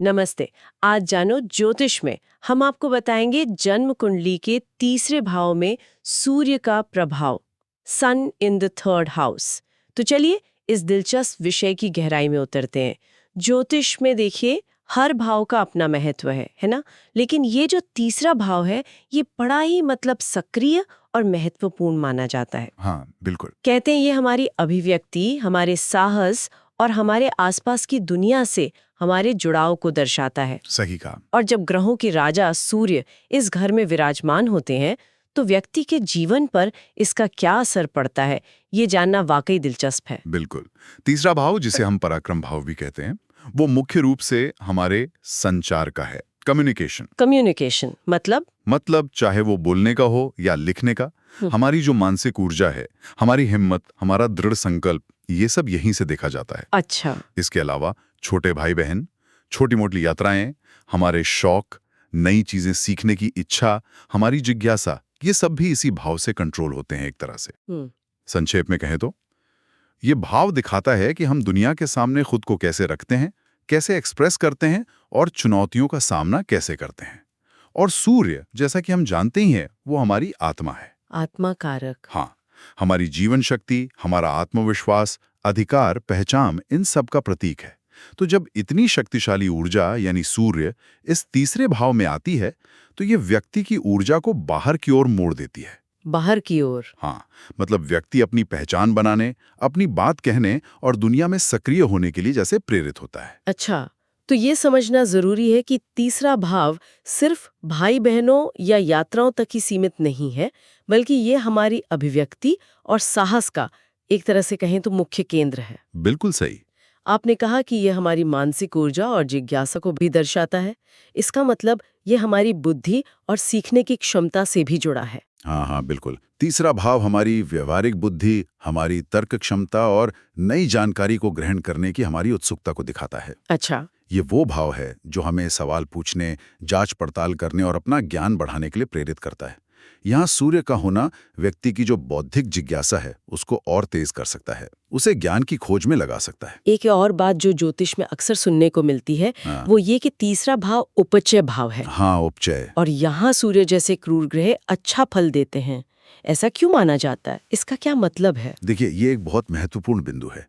नमस्ते। आज जानो ज्योतिष में हम आपको बताएंगे जन्म कुंडली के तीसरे भाव में सूर्य का प्रभाव, सन इन द थर्ड हाउस। तो चलिए इस दिलचस्प विषय की गहराई में उतरते हैं। ज्योतिष में देखिए हर भाव का अपना महत्व है ना? लेकिन ये जो तीसरा भाव है ये बड़ा ही सक्रिय और महत्वपूर्ण माना जाता है। हाँ, बिल्कुल। कहते हैं ये हमारी अभिव्यक्ति, हमारे साहस और हमारे आसपास की दुनिया से हमारे जुड़ाव को दर्शाता है। सही कहा। और जब ग्रहों के राजा सूर्य इस घर में विराजमान होते हैं तो व्यक्ति के जीवन पर इसका क्या असर पड़ता है, ये जानना वाकई दिलचस्प है। बिल्कुल। तीसरा भाव, जिसे हम पराक्रम भाव भी कहते हैं, वो मुख्य रूप से हमारे संचार का है, कम्युनिकेशन। कम्युनिकेशन मतलब चाहे वो बोलने का हो या लिखने का, हमारी जो मानसिक ऊर्जा है, हमारी हिम्मत, हमारा दृढ़ संकल्प, ये सब यहीं से देखा जाता है। अच्छा। इसके अलावा छोटे भाई बहन, छोटी मोटी यात्राएं, हमारे शौक, नई चीजें सीखने की इच्छा, हमारी जिज्ञासा, ये सब भी इसी भाव से कंट्रोल होते हैं एक तरह से। संक्षेप में कहें तो ये भाव दिखाता है कि हम दुनिया के सामने खुद को कैसे रखते हैं, कैसे एक्सप्रेस करते हैं और चुनौतियों का सामना कैसे करते हैं। और सूर्य, जैसा कि हम जानते ही हैं, वो हमारी आत्मा है। आत्मा कारक। हाँ, हमारी जीवन शक्ति, हमारा आत्मविश्वास, अधिकार, पहचान, इन सब का प्रतीक है। तो जब इतनी शक्तिशाली ऊर्जा यानी सूर्य इस तीसरे भाव में आती है तो ये व्यक्ति की ऊर्जा को बाहर की ओर मोड़ देती है। बाहर की ओर? हाँ, मतलब व्यक्ति अपनी पहचान बनाने, अपनी बात कहने और दुनिया में सक्रिय होने के लिए जैसे प्रेरित होता है। अच्छा, तो ये समझना जरूरी है कि तीसरा भाव सिर्फ भाई बहनों या यात्राओं तक ही सीमित नहीं है, बल्कि ये हमारी अभिव्यक्ति और साहस का एक तरह से कहें तो मुख्य केंद्र है। बिल्कुल सही। आपने कहा कि ये हमारी मानसिक ऊर्जा और जिज्ञासा को भी दर्शाता है। इसका मतलब ये हमारी बुद्धि और सीखने की क्षमता से भी जुड़ा है। हाँ, बिल्कुल। तीसरा भाव हमारी व्यवहारिक बुद्धि, हमारी तर्क क्षमता और नई जानकारी को ग्रहण करने की हमारी उत्सुकता को दिखाता है। अच्छा। ये वो भाव है जो हमें सवाल पूछने, जांच पड़ताल करने और अपना ज्ञान बढ़ाने के लिए प्रेरित करता है। यहाँ सूर्य का होना व्यक्ति की जो बौद्धिक जिज्ञासा है उसको और तेज कर सकता है, उसे ज्ञान की खोज में लगा सकता है। एक और बात जो ज्योतिष में अक्सर सुनने को मिलती है, वो ये कि तीसरा भाव उपचय भाव है। हाँ, उपचय। और यहाँ सूर्य जैसे क्रूर ग्रह अच्छा फल देते हैं। ऐसा क्यों माना जाता है? इसका क्या मतलब है? देखिए, ये एक बहुत महत्वपूर्ण बिंदु है।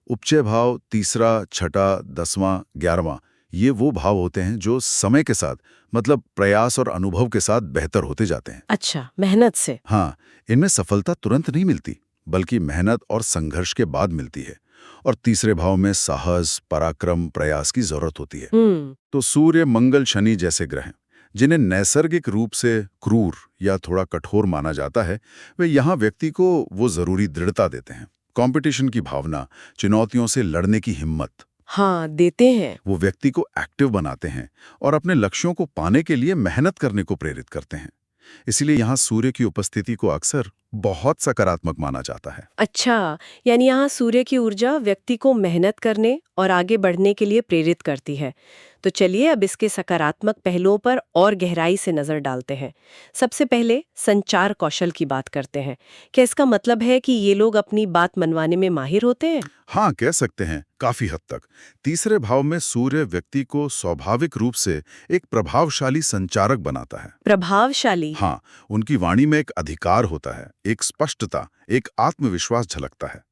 उपचय भाव तीसरा, छठा, 10वां, 11वां, ये वो भाव होते हैं जो समय के साथ, मतलब प्रयास और अनुभव के साथ बेहतर होते जाते हैं। अच्छा, मेहनत से? हाँ, इनमें सफलता तुरंत नहीं मिलती, बल्कि मेहनत और संघर्ष के बाद मिलती है। और तीसरे भाव में साहस, पराक्रम, प्रयास की जरूरत होती है। तो सूर्य, मंगल, शनि जैसे ग्रह, जिन्हें नैसर्गिक रूप से क्रूर या थोड़ा कठोर माना जाता है, वे यहाँ व्यक्ति को वो जरूरी दृढ़ता देते हैं। कंपटीशन की भावना, चुनौतियों से लड़ने की हिम्मत। हाँ, देते हैं। वो व्यक्ति को एक्टिव बनाते हैं और अपने लक्ष्यों को पाने के लिए मेहनत करने को प्रेरित करते हैं। इसीलिए यहाँ सूर्य की उपस्थिति को अक्सर बहुत सकारात्मक माना जाता है। अच्छा, यानी यहाँ सूर्य की ऊर्जा व्यक्ति को मेहनत करने और आगे बढ़ने के लिए प्रेरित करती है। तो चलिए अब इसके सकारात्मक पहलुओं पर और गहराई से नजर डालते हैं। सबसे पहले संचार कौशल की बात करते हैं। क्या इसका मतलब है कि ये लोग अपनी बात मनवाने में माहिर होते हैं? हाँ, कह सकते हैं, काफी हद तक। तीसरे भाव में सूर्य व्यक्ति को स्वाभाविक रूप से एक प्रभावशाली संचारक बनाता है। प्रभावशाली? हाँ, उनकी वाणी में एक अधिकार होता है, एक स्पष्टता, एक आत्मविश्वास झलकता है।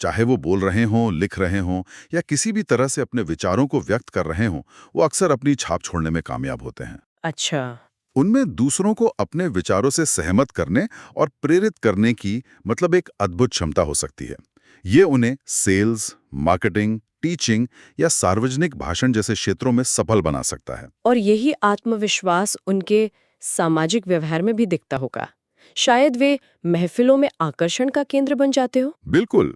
चाहे वो बोल रहे हों, लिख रहे हों या किसी भी तरह से अपने विचारों को व्यक्त कर रहे हों, वो अक्सर अपनी छाप छोड़ने में कामयाब होते हैं। अच्छा। उनमें दूसरों को अपने विचारों से सहमत करने और प्रेरित करने की मतलब एक अद्भुत क्षमता हो सकती है। ये उन्हें सेल्स, मार्केटिंग, टीचिंग या सार्वजनिक भाषण जैसे क्षेत्रों में सफल बना सकता है। और यही आत्मविश्वास उनके सामाजिक व्यवहार में भी दिखता होगा। शायद वे महफिलों में आकर्षण का केंद्र बन जाते हो। बिल्कुल।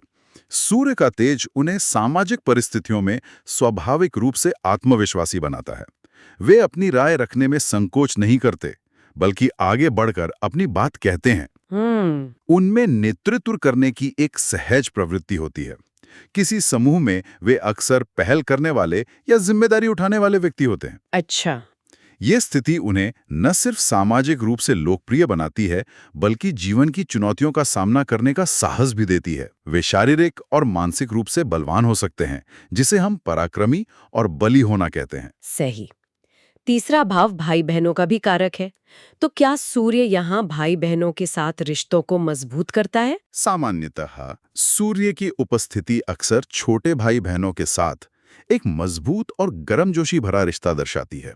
सूर्य का तेज उन्हें सामाजिक परिस्थितियों में स्वाभाविक रूप से आत्मविश्वासी बनाता है। वे अपनी राय रखने में संकोच नहीं करते, बल्कि आगे बढ़कर अपनी बात कहते हैं। उनमें नेतृत्व करने की एक सहज प्रवृत्ति होती है। किसी समूह में वे अक्सर पहल करने वाले या जिम्मेदारी उठाने वाले व्यक्ति होते हैं। अच्छा। ये स्थिति उन्हें न सिर्फ सामाजिक रूप से लोकप्रिय बनाती है, बल्कि जीवन की चुनौतियों का सामना करने का साहस भी देती है। वे शारीरिक और मानसिक रूप से बलवान हो सकते हैं, जिसे हम पराक्रमी और बली होना कहते हैं। सही। तीसरा भाव भाई बहनों का भी कारक है। तो क्या सूर्य यहाँ भाई बहनों के साथ रिश्तों को मजबूत करता है? सामान्यतः सूर्य की उपस्थिति अक्सर छोटे भाई बहनों के साथ एक मजबूत और गर्मजोशी भरा रिश्ता दर्शाती है।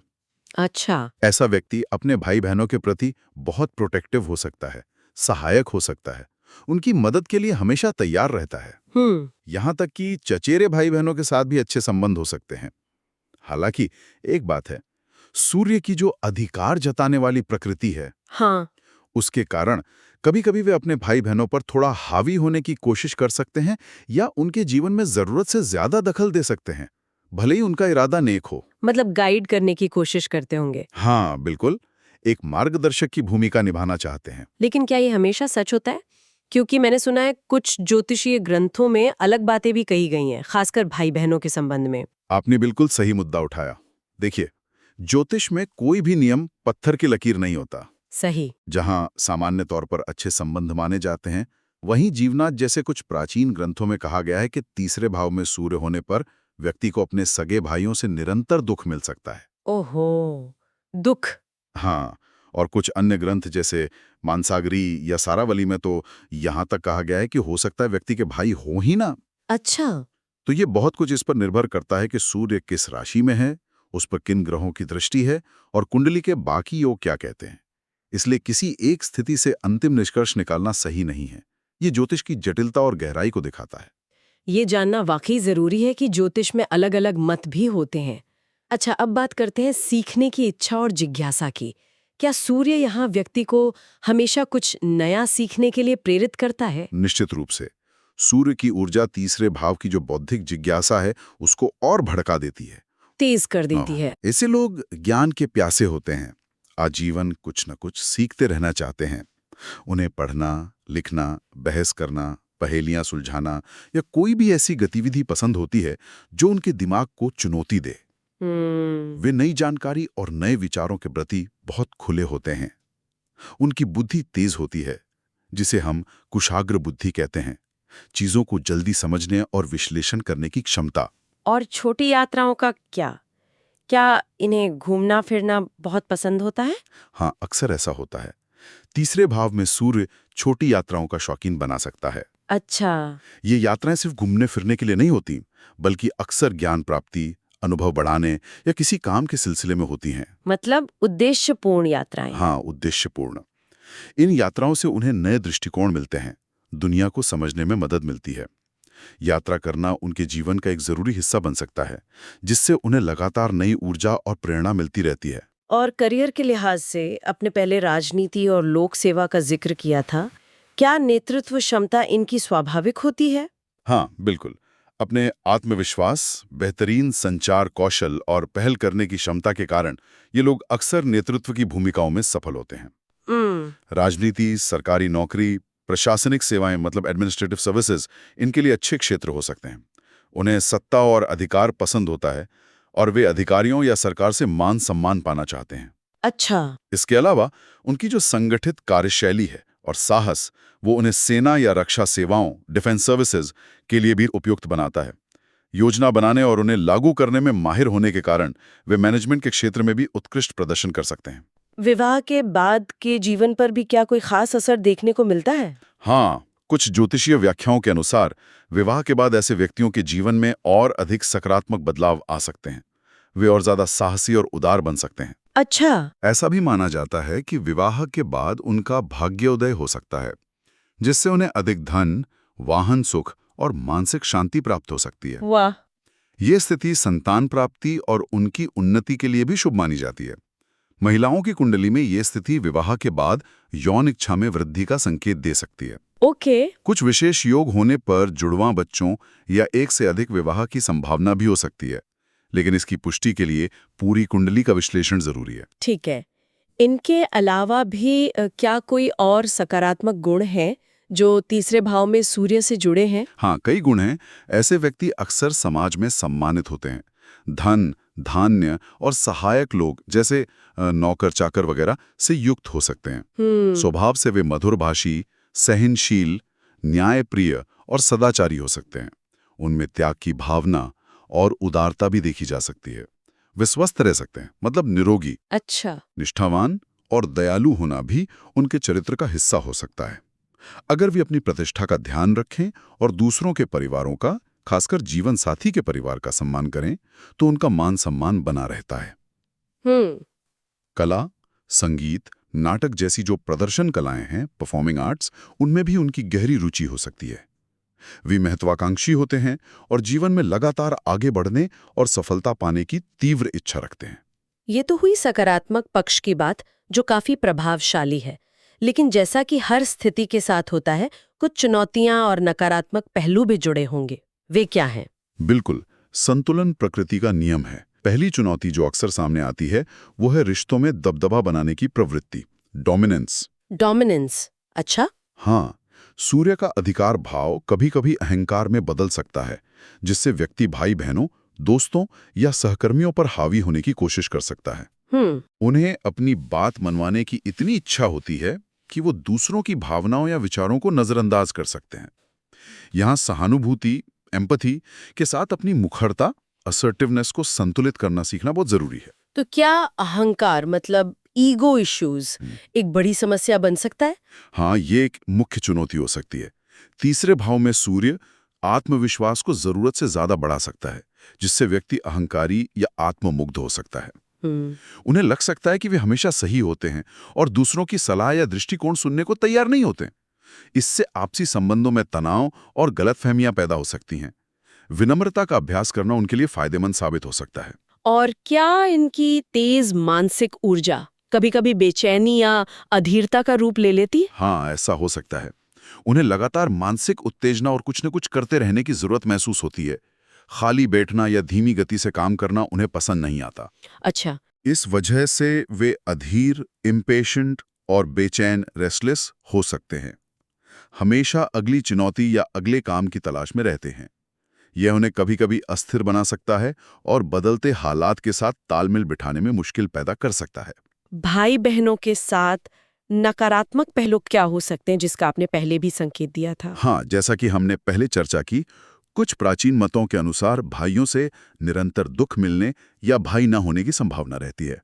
अच्छा। ऐसा व्यक्ति अपने भाई बहनों के प्रति बहुत प्रोटेक्टिव हो सकता है, सहायक हो सकता है, उनकी मदद के लिए हमेशा तैयार रहता है। यहाँ तक कि चचेरे भाई बहनों के साथ भी अच्छे संबंध हो सकते हैं। हालांकि एक बात है, सूर्य की जो अधिकार जताने वाली प्रकृति है, हाँ। उसके कारण कभी-कभी वे अपने भाई बहनों पर थोड़ा हावी होने की कोशिश कर सकते हैं या उनके जीवन में जरूरत से ज्यादा दखल दे सकते हैं, भले ही उनका इरादा नेक हो। मतलब गाइड करने की कोशिश करते होंगे। हाँ, बिल्कुल, एक मार्गदर्शक की भूमिका निभाना चाहते हैं। लेकिन क्या ये हमेशा सच होता है? क्योंकि मैंने सुना है कुछ ज्योतिषीय ग्रंथों में अलग बातें भी कही गई हैं, खासकर भाई बहनों के संबंध में। आपने बिल्कुल सही मुद्दा उठाया। देखिए, ज्योतिष में कोई भी नियम पत्थर की लकीर नहीं होता। सही। जहां सामान्य तौर पर अच्छे संबंध माने जाते हैं, वहीं जीवनाथ जैसे कुछ प्राचीन ग्रंथों में कहा गया है कि तीसरे भाव में सूर्य होने पर व्यक्ति को अपने सगे भाइयों से निरंतर दुख मिल सकता है। ओहो, दुख। हाँ, और कुछ अन्य ग्रंथ जैसे मानसागरी या सारावली में तो यहां तक कहा गया है कि हो सकता है व्यक्ति के भाई हो ही ना। अच्छा। तो ये बहुत कुछ इस पर निर्भर करता है कि सूर्य किस राशि में है, उस पर किन ग्रहों की दृष्टि है और कुंडली के बाकी योग क्या कहते हैं। इसलिए किसी एक स्थिति से अंतिम निष्कर्ष निकालना सही नहीं है। ये ज्योतिष की जटिलता और गहराई को दिखाता है। ये जानना वाकई जरूरी है कि ज्योतिष में अलग-अलग मत भी होते हैं। अच्छा, अब बात करते हैं सीखने की इच्छा और जिज्ञासा की। क्या सूर्य यहाँ व्यक्ति को हमेशा कुछ नया सीखने के लिए प्रेरित करता है? निश्चित रूप से सूर्य की ऊर्जा तीसरे भाव की जो बौद्धिक जिज्ञासा है, उसको और भड़का देती है, तेज कर देती है। ऐसे लोग ज्ञान के प्यासे होते हैं, आजीवन कुछ न कुछ सीखते रहना चाहते हैं। उन्हें पढ़ना, लिखना, बहस करना, पहेलियां सुलझाना या कोई भी ऐसी गतिविधि पसंद होती है जो उनके दिमाग को चुनौती दे। वे नई जानकारी और नए विचारों के प्रति बहुत खुले होते हैं। उनकी बुद्धि तेज होती है, जिसे हम कुशाग्र बुद्धि कहते हैं, चीजों को जल्दी समझने और विश्लेषण करने की क्षमता। और छोटी यात्राओं का क्या? क्या इन्हें घूमना फिरना बहुत पसंद होता है? हाँ, अक्सर ऐसा होता है। तीसरे भाव में सूर्य छोटी यात्राओं का शौकीन बना सकता है। अच्छा। ये यात्राएं सिर्फ घूमने फिरने के लिए नहीं होती, बल्कि अक्सर ज्ञान प्राप्ति, अनुभव बढ़ाने या किसी काम के सिलसिले में होती हैं। मतलब उद्देश्यपूर्ण यात्राएं। हाँ, उद्देश्यपूर्ण। इन यात्राओं से उन्हें नए दृष्टिकोण मिलते हैं, दुनिया को समझने में मदद मिलती है। यात्रा करना उनके जीवन का एक जरूरी हिस्सा बन सकता है, जिससे उन्हें लगातार नई ऊर्जा और प्रेरणा मिलती रहती है। और करियर के लिहाज से आपने पहले राजनीति और लोक सेवा का जिक्र किया था। क्या नेतृत्व क्षमता इनकी स्वाभाविक होती है? हाँ, बिल्कुल। अपने आत्मविश्वास, बेहतरीन संचार कौशल और पहल करने की क्षमता के कारण ये लोग अक्सर नेतृत्व की भूमिकाओं में सफल होते हैं। राजनीति, सरकारी नौकरी, प्रशासनिक सेवाएं मतलब एडमिनिस्ट्रेटिव सर्विसेज, इनके लिए अच्छे क्षेत्र हो सकते हैं। उन्हें सत्ता और अधिकार पसंद होता है और वे अधिकारियों या सरकार से मान सम्मान पाना चाहते हैं। अच्छा। इसके अलावा उनकी जो संगठित कार्यशैली है और साहस, वो उन्हें सेना या रक्षा सेवाओं, डिफेंस सर्विसेज के लिए भी उपयुक्त बनाता है। योजना बनाने और उन्हें लागू करने में माहिर होने के कारण वे मैनेजमेंट के क्षेत्र में भी उत्कृष्ट प्रदर्शन कर सकते हैं। विवाह के बाद के जीवन पर भी क्या कोई खास असर देखने को मिलता है? हाँ, कुछ ज्योतिषीय व्याख्याओं के अनुसार विवाह के बाद ऐसे व्यक्तियों के जीवन में और अधिक सकारात्मक बदलाव आ सकते हैं। वे और ज्यादा साहसी और उदार बन सकते हैं। अच्छा। ऐसा भी माना जाता है कि विवाह के बाद उनका भाग्योदय हो सकता है, जिससे उन्हें अधिक धन, वाहन सुख और मानसिक शांति प्राप्त हो सकती है। वाह। ये स्थिति संतान प्राप्ति और उनकी उन्नति के लिए भी शुभ मानी जाती है। महिलाओं की कुंडली में ये स्थिति विवाह के बाद यौन इच्छा में वृद्धि का संकेत दे सकती है। ओके। कुछ विशेष योग होने पर जुड़वां बच्चों या एक से अधिक विवाह की संभावना भी हो सकती है, लेकिन इसकी पुष्टि के लिए पूरी कुंडली का विश्लेषण जरूरी है। ठीक है। इनके अलावा भी क्या कोई और सकारात्मक गुण हैं जो तीसरे भाव में सूर्य से जुड़े हैं? हाँ, कई गुण हैं। ऐसे व्यक्ति अक्सर समाज में सम्मानित होते हैं, धन, धान्य और सहायक लोग जैसे नौकर चाकर वगैरह से युक्त हो सकते हैं। स्वभाव से वे मधुरभाषी, सहनशील, न्यायप्रिय और सदाचारी हो सकते हैं। उनमें त्याग की भावना और उदारता भी देखी जा सकती है। वे स्वस्थ रह सकते हैं, मतलब निरोगी। अच्छा। निष्ठावान और दयालु होना भी उनके चरित्र का हिस्सा हो सकता है। अगर वे अपनी प्रतिष्ठा का ध्यान रखें और दूसरों के परिवारों का, खासकर जीवन साथी के परिवार का सम्मान करें, तो उनका मान सम्मान बना रहता है। कला, संगीत, नाटक जैसी जो प्रदर्शन कलाएं हैं, परफॉर्मिंग आर्ट्स, उनमें भी उनकी गहरी रुचि हो सकती है। वे महत्वाकांक्षी होते हैं और जीवन में लगातार आगे बढ़ने और सफलता पाने की तीव्र इच्छा रखते हैं। ये तो हुई सकारात्मक पक्ष की बात, जो काफी प्रभावशाली है। लेकिन जैसा कि हर स्थिति के साथ होता है, कुछ चुनौतियां और नकारात्मक पहलू भी जुड़े होंगे। वे क्या हैं? बिल्कुल, संतुलन प्रकृति का नियम है। पहली चुनौती जो अक्सर सामने आती है, वो है रिश्तों में दबदबा बनाने की प्रवृत्ति, डोमिनेंस। डोमिनेंस, अच्छा। हाँ, सूर्य का अधिकार भाव कभी-कभी अहंकार में बदल सकता है, जिससे व्यक्ति भाई बहनों, दोस्तों या सहकर्मियों पर हावी होने की कोशिश कर सकता है। उन्हें अपनी बात मनवाने की इतनी इच्छा होती है कि वो दूसरों की भावनाओं या विचारों को नजरअंदाज कर सकते हैं। यहाँ सहानुभूति, एम्पैथी के साथ अपनी मुखरता, असर्टिवनेस को संतुलित करना सीखना बहुत जरूरी है। तो क्या अहंकार, मतलब ईगो इश्यूज, एक बड़ी समस्या बन सकता है? हाँ, ये एक मुख्य चुनौती हो सकती है। तीसरे भाव में सूर्य आत्मविश्वास को जरूरत से ज्यादा बढ़ा सकता है, जिससे व्यक्ति अहंकारी या आत्ममुग्ध हो सकता है। उन्हें लग सकता है कि वे हमेशा सही होते हैं और दूसरों की सलाह या दृष्टिकोण सुनने को तैयार नहीं होते। इससे आपसी संबंधों में तनाव और गलतफहमियां पैदा हो सकती हैं। विनम्रता का अभ्यास करना उनके लिए फायदेमंद साबित हो सकता है। और क्या इनकी तेज मानसिक ऊर्जा कभी-कभी बेचैनी या अधीरता का रूप ले लेती है? हाँ, ऐसा हो सकता है। उन्हें लगातार मानसिक उत्तेजना और कुछ न कुछ करते रहने की जरूरत महसूस होती है। खाली बैठना या धीमी गति से काम करना उन्हें पसंद नहीं आता। अच्छा। इस वजह से वे अधीर, इम्पेशेंट और बेचैन, रेस्टलेस हो सकते हैं। हमेशा अगली चुनौती या अगले काम की तलाश में रहते हैं। यह उन्हें कभी-कभी अस्थिर बना सकता है और बदलते हालात के साथ तालमेल बिठाने में मुश्किल पैदा कर सकता है। भाई बहनों के साथ नकारात्मक पहलू क्या हो सकते हैं, जिसका आपने पहले भी संकेत दिया था? हाँ, जैसा कि हमने पहले चर्चा की, कुछ प्राचीन मतों के अनुसार भाइयों से निरंतर दुख मिलने या भाई न होने की संभावना रहती है।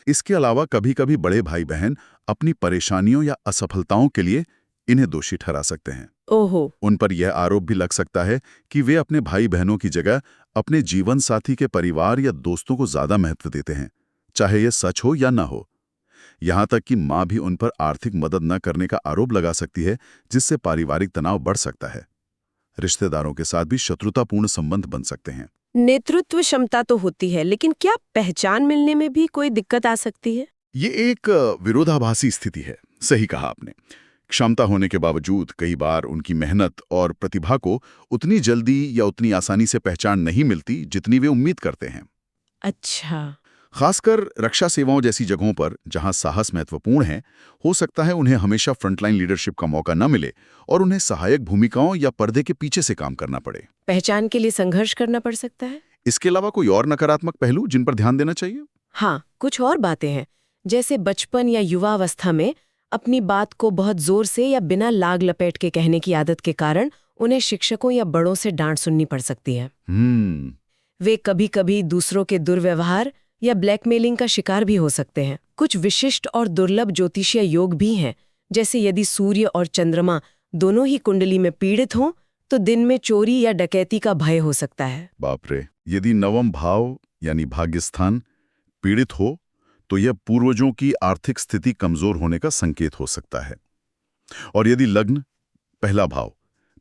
इसके अलावा कभी-कभी बड़े भाई बहन अपनी परेशानियों या असफलताओं के लिए इन्हें दोषी ठहरा सकते हैं। ओहो। उन पर यह आरोप भी लग सकता है कि वे अपने भाई बहनों की जगह अपने जीवन साथी के परिवार या दोस्तों को ज्यादा महत्व देते हैं, चाहे यह सच हो या न हो। यहाँ तक कि माँ भी उन पर आर्थिक मदद न करने का आरोप लगा सकती है, जिससे पारिवारिक तनाव बढ़ सकता है। रिश्तेदारों के साथ भी शत्रुतापूर्ण संबंध बन सकते हैं। नेतृत्व क्षमता तो होती है, लेकिन क्या पहचान मिलने में भी कोई दिक्कत आ सकती है? ये एक विरोधाभासी स्थिति है। सही कहा आपने। क्षमता होने के बावजूद कई बार उनकी मेहनत और प्रतिभा को उतनी जल्दी या उतनी आसानी से पहचान नहीं मिलती जितनी वे उम्मीद करते हैं। अच्छा। खासकर रक्षा सेवाओं जैसी जगहों पर, जहां साहस महत्वपूर्ण है, हो सकता है उन्हें हमेशा फ्रंटलाइन लीडरशिप का मौका न मिले और उन्हें सहायक भूमिकाओं या पर्दे के पीछे से काम करना पड़े। पहचान के लिए संघर्ष करना पड़ सकता है। इसके अलावा कोई और नकारात्मक पहलू जिन पर ध्यान देना चाहिए? हाँ, कुछ और बातें हैं, जैसे बचपन या युवावस्था में अपनी बात को बहुत जोर से या बिना लाग लपेट के कहने की आदत के कारण उन्हें शिक्षकों या बड़ों से डांट सुननी पड़ सकती है। वे कभी-कभी दूसरों के दुर्व्यवहार या ब्लैकमेलिंग का शिकार भी हो सकते हैं। कुछ विशिष्ट और दुर्लभ ज्योतिषीय योग भी हैं, जैसे यदि सूर्य और चंद्रमा दोनों ही कुंडली में पीड़ित हों तो दिन में चोरी या डकैती का भय हो सकता है। बाप रे, यदि नवम भाव यानी भाग्यस्थान पीड़ित हो तो यह पूर्वजों की आर्थिक स्थिति कमजोर होने का संकेत हो सकता है। और यदि लग्न, पहला भाव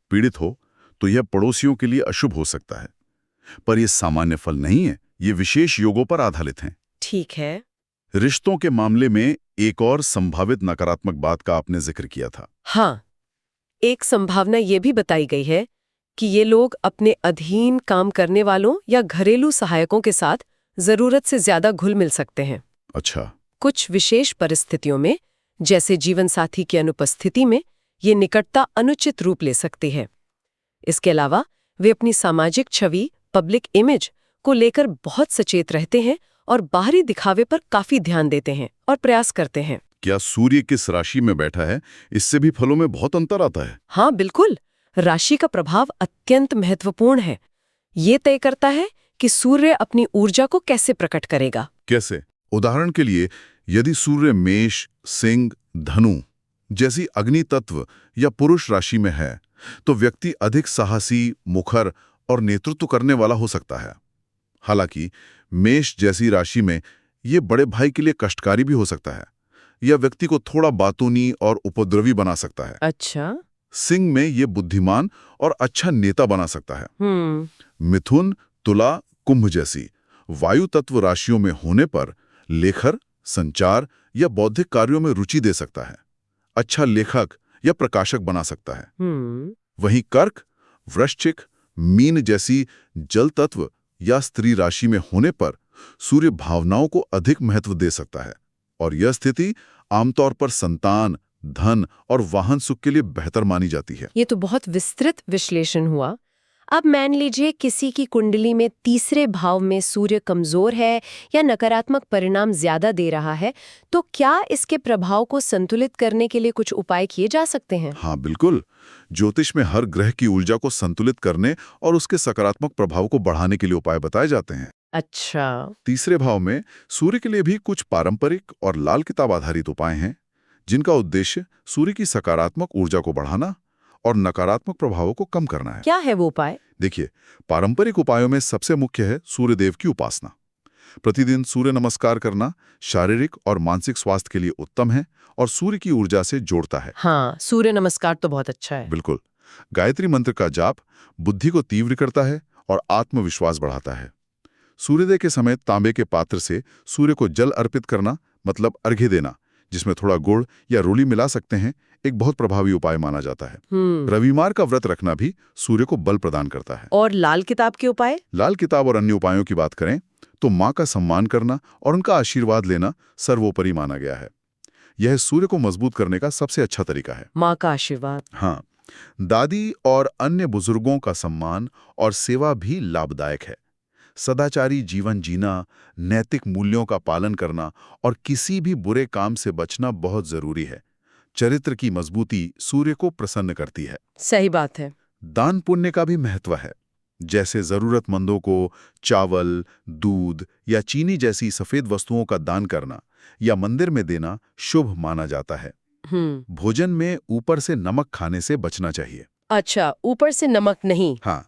पीड़ित हो तो यह पड़ोसियों के लिए अशुभ हो सकता है। पर यह सामान्य फल नहीं है, ये विशेष योगों पर आधारित हैं। ठीक है। रिश्तों के मामले में एक और संभावित नकारात्मक बात का आपने जिक्र किया था। हाँ, एक संभावना ये भी बताई गई है कि ये लोग अपने अधीन काम करने वालों या घरेलू सहायकों के साथ जरूरत से ज्यादा घुल मिल सकते हैं। अच्छा। कुछ विशेष परिस्थितियों में, जैसे जीवन साथी की अनुपस्थिति में, ये निकटता अनुचित रूप ले सकती है। इसके अलावा वे अपनी सामाजिक छवि, पब्लिक इमेज को लेकर बहुत सचेत रहते हैं और बाहरी दिखावे पर काफी ध्यान देते हैं और प्रयास करते हैं। क्या सूर्य किस राशि में बैठा है, इससे भी फलों में बहुत अंतर आता है? हाँ बिल्कुल, राशि का प्रभाव अत्यंत महत्वपूर्ण है। ये तय करता है कि सूर्य अपनी ऊर्जा को कैसे प्रकट करेगा। कैसे? उदाहरण के लिए, यदि सूर्य मेष, सिंह, धनु जैसी अग्नि तत्व या पुरुष राशि में है, तो व्यक्ति अधिक साहसी, मुखर और नेतृत्व करने वाला हो सकता है। हालांकि मेष जैसी राशि में ये बड़े भाई के लिए कष्टकारी भी हो सकता है या व्यक्ति को थोड़ा बातूनी और उपद्रवी बना सकता है। अच्छा। सिंह में ये बुद्धिमान और अच्छा नेता बना सकता है। मिथुन, तुला, कुंभ जैसी वायु तत्व राशियों में होने पर लेखक, संचार या बौद्धिक कार्यों में रुचि दे सकता है। अच्छा लेखक या प्रकाशक बना सकता है। वहीं कर्क, वृश्चिक, मीन जैसी जल तत्व या स्त्री राशि में होने पर सूर्य भावनाओं को अधिक महत्व दे सकता है और यह स्थिति आमतौर पर संतान, धन और वाहन सुख के लिए बेहतर मानी जाती है। ये तो बहुत विस्तृत विश्लेषण हुआ। अब मान लीजिए किसी की कुंडली में तीसरे भाव में सूर्य कमजोर है या नकारात्मक परिणाम ज्यादा दे रहा है, तो क्या इसके प्रभाव को संतुलित करने के लिए कुछ उपाय किए जा सकते हैं? हाँ बिल्कुल। ज्योतिष में हर ग्रह की ऊर्जा को संतुलित करने और उसके सकारात्मक प्रभाव को बढ़ाने के लिए उपाय बताए जाते हैं। अच्छा। तीसरे भाव में सूर्य के लिए भी कुछ पारंपरिक और लाल किताब आधारित उपाय हैं, जिनका उद्देश्य सूर्य की सकारात्मक ऊर्जा को बढ़ाना और नकारात्मक प्रभावों को कम करना है। क्या है वो उपाय? देखिए, पारंपरिक उपायों में सबसे मुख्य है सूर्यदेव की उपासना। प्रतिदिन सूर्य नमस्कार करना शारीरिक और मानसिक स्वास्थ्य के लिए उत्तम है और सूर्य की ऊर्जा से जोड़ता है। हाँ, सूर्य नमस्कार तो बहुत अच्छा है। बिल्कुल। गायत्री मंत्र का जाप बुद्धि को तीव्र करता है और आत्मविश्वास बढ़ाता है। सूर्योदय के समय तांबे के पात्र से सूर्य को जल अर्पित करना, मतलब अर्घ्य देना, जिसमें थोड़ा गुड़ या रूली मिला सकते हैं, एक बहुत प्रभावी उपाय माना जाता है। रविवार का व्रत रखना भी सूर्य को बल प्रदान करता है। और लाल किताब के उपाय? लाल किताब और अन्य उपायों की बात करें तो माँ का सम्मान करना और उनका आशीर्वाद लेना सर्वोपरि माना गया है। यह सूर्य को मजबूत करने का सबसे अच्छा तरीका है। माँ का आशीर्वाद? हाँ। दादी और अन्य बुजुर्गों का सम्मान और सेवा भी लाभदायक है। सदाचारी जीवन जीना, नैतिक मूल्यों का पालन करना और किसी भी बुरे काम से बचना बहुत जरूरी है। चरित्र की मजबूती सूर्य को प्रसन्न करती है। सही बात है। दान पुण्य का भी महत्व है। जैसे जरूरतमंदों को चावल, दूध या चीनी जैसी सफेद वस्तुओं का दान करना या मंदिर में देना शुभ माना जाता है। भोजन में ऊपर से नमक खाने से बचना चाहिए। अच्छा, ऊपर से नमक नहीं? हाँ।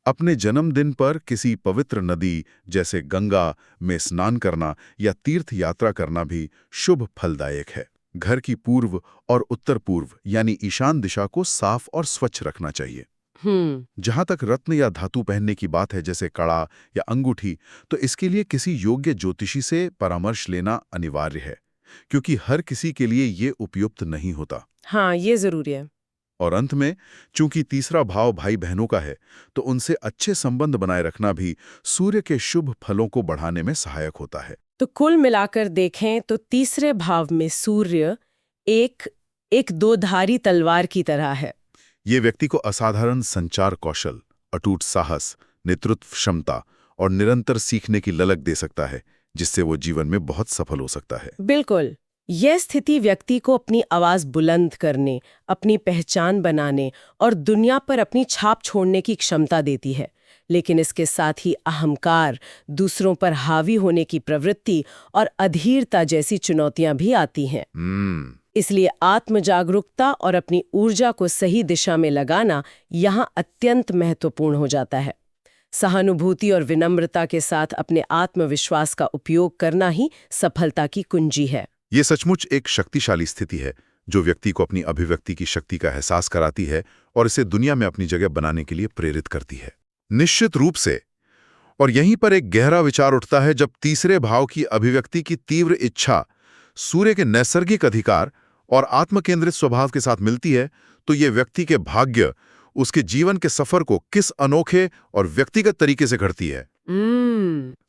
अपने जन्मदिन पर किसी पवित्र नदी जैसे गंगा में स्नान करना या तीर्थ यात्रा करना भी शुभ फलदायक है। घर की पूर्व और उत्तर पूर्व यानी ईशान दिशा को साफ और स्वच्छ रखना चाहिए। जहां तक रत्न या धातु पहनने की बात है, जैसे कड़ा या अंगूठी, तो इसके लिए किसी योग्य ज्योतिषी से परामर्श लेना अनिवार्य है, क्योंकि हर किसी के लिए ये उपयुक्त नहीं होता। हाँ, ये जरूरी है। और अंत में, चूंकि तीसरा भाव भाई बहनों का है, तो उनसे अच्छे संबंध बनाए रखना भी सूर्य के शुभ फलों को बढ़ाने में सहायक होता है। तो कुल मिलाकर देखें तो तीसरे भाव में सूर्य एक दोधारी तलवार की तरह है। ये व्यक्ति को असाधारण संचार कौशल, अटूट साहस, नेतृत्व क्षमता और निरंतर सीखने की ललक दे सकता है, जिससे वो जीवन में बहुत सफल हो सकता है। बिल्कुल। यह स्थिति व्यक्ति को अपनी आवाज बुलंद करने, अपनी पहचान बनाने और दुनिया पर अपनी छाप छोड़ने की क्षमता देती है। लेकिन इसके साथ ही अहंकार, दूसरों पर हावी होने की प्रवृत्ति और अधीरता जैसी चुनौतियां भी आती हैं। इसलिए आत्म जागरूकता और अपनी ऊर्जा को सही दिशा में लगाना यहाँ अत्यंत महत्वपूर्ण हो जाता है। सहानुभूति और विनम्रता के साथ अपने आत्मविश्वास का उपयोग करना ही सफलता की कुंजी है। ये सचमुच एक शक्तिशाली स्थिति है, जो व्यक्ति को अपनी अभिव्यक्ति की शक्ति का एहसास कराती है और इसे दुनिया में अपनी जगह बनाने के लिए प्रेरित करती है। निश्चित रूप से। और यहीं पर एक गहरा विचार उठता है, जब तीसरे भाव की अभिव्यक्ति की तीव्र इच्छा सूर्य के नैसर्गिक अधिकार और आत्मकेंद्रित स्वभाव के साथ मिलती है, तो ये व्यक्ति के भाग्य, उसके जीवन के सफर को किस अनोखे और व्यक्तिगत तरीके से घड़ती है।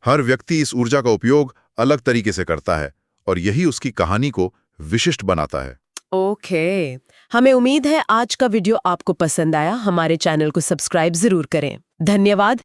हर व्यक्ति इस ऊर्जा का उपयोग अलग तरीके से करता है और यही उसकी कहानी को विशिष्ट बनाता है। ओके, हमें उम्मीद है आज का वीडियो आपको पसंद आया। हमारे चैनल को सब्सक्राइब जरूर करें। धन्यवाद।